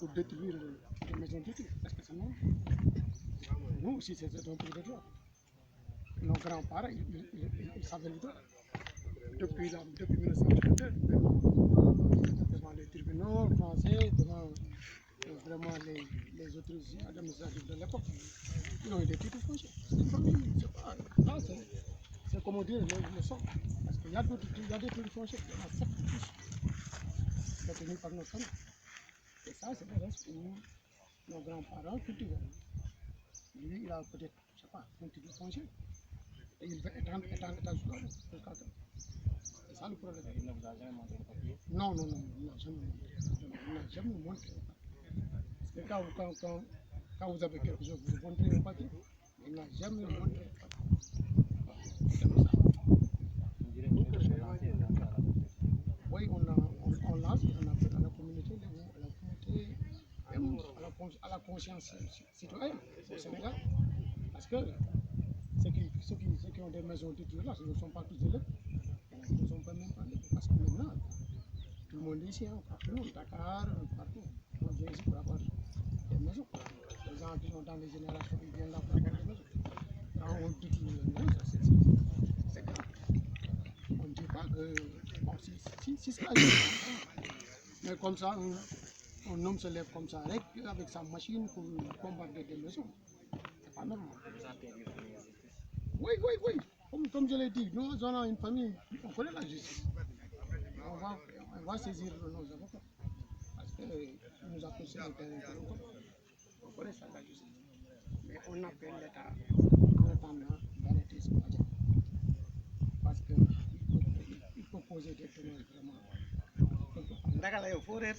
pour détruire les maisons d'études. Est-ce que c'est normal? Nous aussi, c'est un peu de droit. Nos grands-parents, ils savaient le droit. Depuis 1952, devant les tribunaux français, devant vraiment les autorités administratives de l'époque, ils ont eu des titres fonciers. C'est une famille, c'est pas. Là, c'est comme on dit le sol. Parce qu'il y a des titres fonciers, il y en a 7 plus détenus par nos familles. Et ça, c'est le reste où nos grands-parents cultivaient. Lui, il a peut-être, je ne sais pas, un titre foncier. Et il veut étendre sur l'autre. C'est ça le problème. Il ne vous a jamais montré le papier? Non, il n'a jamais montré. Il n'a jamais montré le papier. Parce que quand vous avez quelque chose, vous montrez le papier. Il n'a jamais montré le papier. C'est comme ça. Oui, on lance un appel à la communauté, même à la conscience citoyenne au Sénégal. Parce que ceux qui ont des maisons d'études là, ce ne sont pas tous élèves. Ils ne sont pas même pas élèves. Parce que maintenant, tout le monde est ici, partout, Dakar, partout. On vient ici pour avoir des maisons. Les gens qui sont dans les générations, ils viennent là pour avoir des maisons. Quand on détruit les maisons, c'est grave. On ne dit pas que. Bon, si c'est la vie, mais comme ça, un homme se lève comme ça, avec sa machine pour bombarder des maisons. C'est pas normal. Oui. Comme je l'ai dit, nous avons une famille, on connaît la justice. On va saisir nos avocats. Parce qu'ils nous appellent sur le terrain. On connaît ça, la justice. Mais on appelle l'État en attendant d'arrêter ce projet. Parce qu'il peut poser des dommages vraiment. Ndakala yo forer.